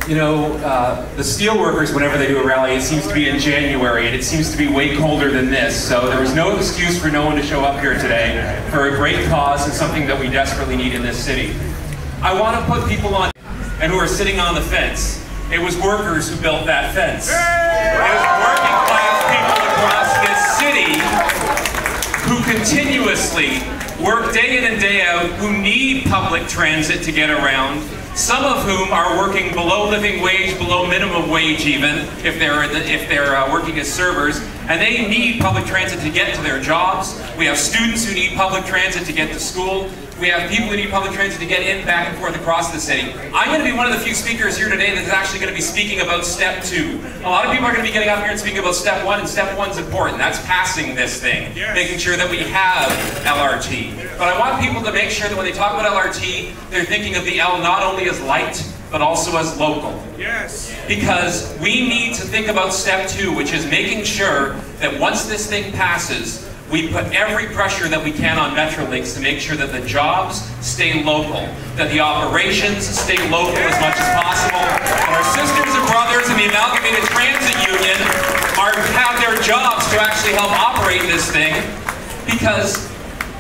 You know, the steelworkers, whenever they do a rally, it seems to be in January, and it seems to be way colder than this. So there was no excuse for no one to show up here today for a great cause and something that we desperately need in this city. I want to put people on and who are sitting on the fence. It was workers who built that fence. It was working class people across this city who continuously work day in and day out, who need public transit to get around, some of whom are working below living wage, below minimum wage even, if they're working as servers, and they need public transit to get to their jobs. We have students who need public transit to get to school. We have people who need public transit to get in, back and forth across the city. I'm going to be one of the few speakers here today that's actually going to be speaking about step 2. A lot of people are going to be getting up here and speaking about step 1, and step 1's important. That's passing this thing, making sure that we have LRT. But I want people to make sure that when they talk about LRT, they're thinking of the L not only as light, but also as local. Yes. Because we need to think about step 2, which is making sure that once this thing passes, we put every pressure that we can on Metrolinx to make sure that the jobs stay local, that the operations stay local as much as possible, that our sisters and brothers in the Amalgamated Transit Union have their jobs to actually help operate this thing, because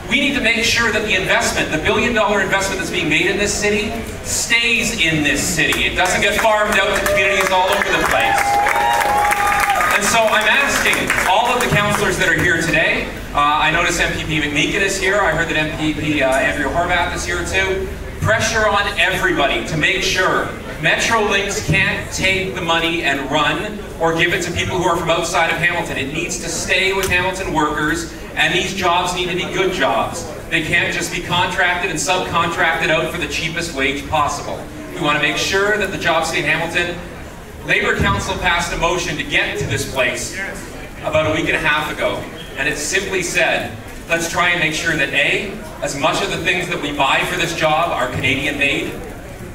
we need to make sure that the investment, the billion-dollar investment that's being made in this city, stays in this city. It doesn't get farmed out to communities all over the place. And so I'm asking all of the councillors that are here today, I noticed MPP McMeekin is here, I heard that MPP Andrew Horvath is here too, pressure on everybody to make sure Metrolinx can't take the money and run or give it to people who are from outside of Hamilton. It needs to stay with Hamilton workers, and these jobs need to be good jobs. They can't just be contracted and subcontracted out for the cheapest wage possible. We want to make sure that the jobs stay in Hamilton. Labour Council passed a motion to get to this place about a week and a half ago, and it simply said, let's try and make sure that A, as much of the things that we buy for this job are Canadian made.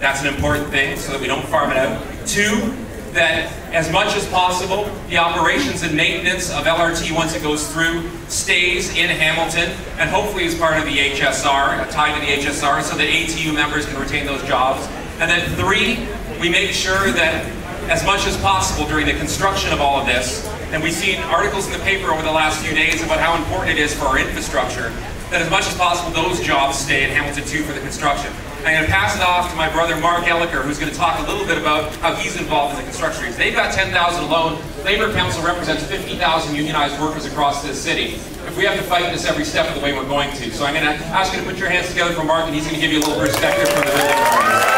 That's an important thing, so that we don't farm it out. 2, that as much as possible, the operations and maintenance of LRT, once it goes through, stays in Hamilton, and hopefully as part of the HSR, tied to the HSR, so that ATU members can retain those jobs. And then 3, we make sure that as much as possible during the construction of all of this, and we've seen articles in the paper over the last few days about how important it is for our infrastructure, that as much as possible those jobs stay in Hamilton too for the construction. I'm going to pass it off to my brother Mark Elliker, who's going to talk a little bit about how he's involved in the construction trades. They've got 10,000 alone. Labour Council represents 50,000 unionized workers across this city. If we have to fight this every step of the way, we're going to. So I'm going to ask you to put your hands together for Mark, and he's going to give you a little perspective from the building trades.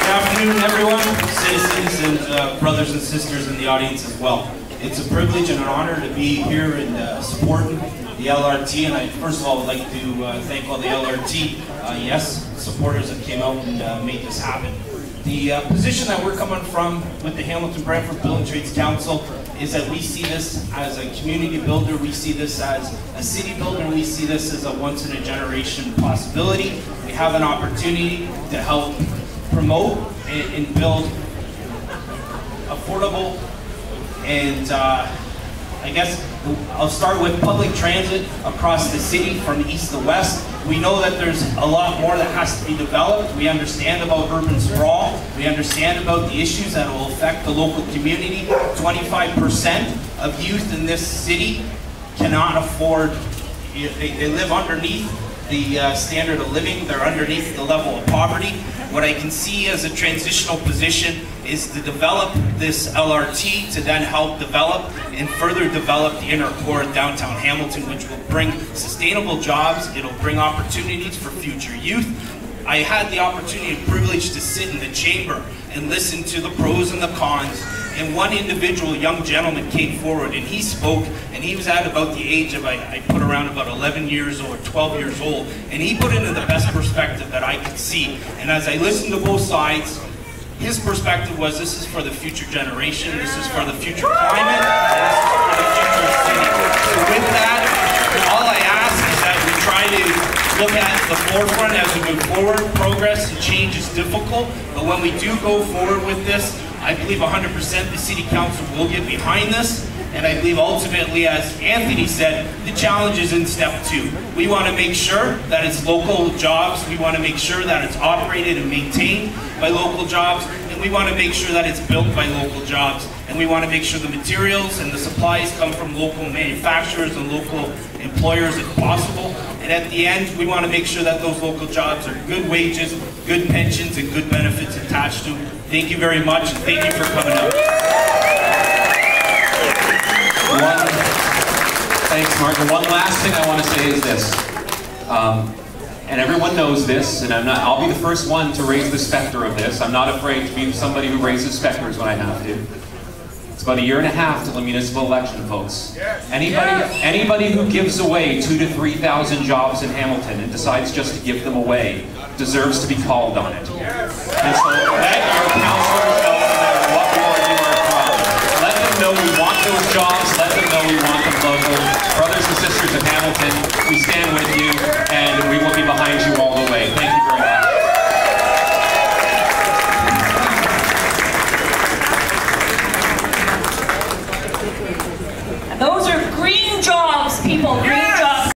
Good afternoon, everyone, citizens and brothers and sisters in the audience as well. It's a privilege and an honor to be here and supporting the LRT, and I first of all would like to thank all the LRT supporters that came out and made this happen. The position that we're coming from with the Hamilton-Brantford Building Trades Council is that we see this as a community builder, we see this as a city builder, we see this as a once-in-a-generation possibility. We have an opportunity to help promote and build affordable and I guess I'll start with public transit across the city from east to west. We know that there's a lot more that has to be developed. We understand about urban sprawl. We understand about the issues that will affect the local community. 25% of youth in this city cannot afford, they live underneath the standard of living. They're underneath the level of poverty. What I can see as a transitional position is to develop this LRT to then help develop and further develop the inner core of downtown Hamilton, which will bring sustainable jobs. It'll bring opportunities for future youth. I had the opportunity and privilege to sit in the chamber and listen to the pros and the cons. And one individual, young gentleman, came forward and he spoke, and he was at about the age of, I put around about 11 years old or 12 years old, and he put it in the best perspective that I could see. And as I listened to both sides, his perspective was, this is for the future generation, this is for the future climate, this is for the future city. So with that, all I ask is that we try to look at the forefront as we move forward. Progress and change is difficult, but when we do go forward with this, I believe 100% the City Council will get behind this. And I believe ultimately, as Anthony said, the challenge is in step 2. We want to make sure that it's local jobs. We want to make sure that it's operated and maintained by local jobs. And we want to make sure that it's built by local jobs. And we want to make sure the materials and the supplies come from local manufacturers and local employers if possible. And at the end, we want to make sure that those local jobs are good wages, good pensions, and good benefits attached to. Thank you very much, and thank you for coming out. Thanks, Martin. One last thing I want to say is this, and everyone knows this, and I'll be the first one to raise the specter of this. I'm not afraid to be somebody who raises specters when I have to. It's about 1.5 years till the municipal election, folks. Anybody who gives away 2,000 to 3,000 jobs in Hamilton and decides just to give them away deserves to be called on it. And so let your councillors know no matter what ward you are from. Let them know we want those jobs. Let them know we want them local. Brothers and sisters of Hamilton, we stand with you.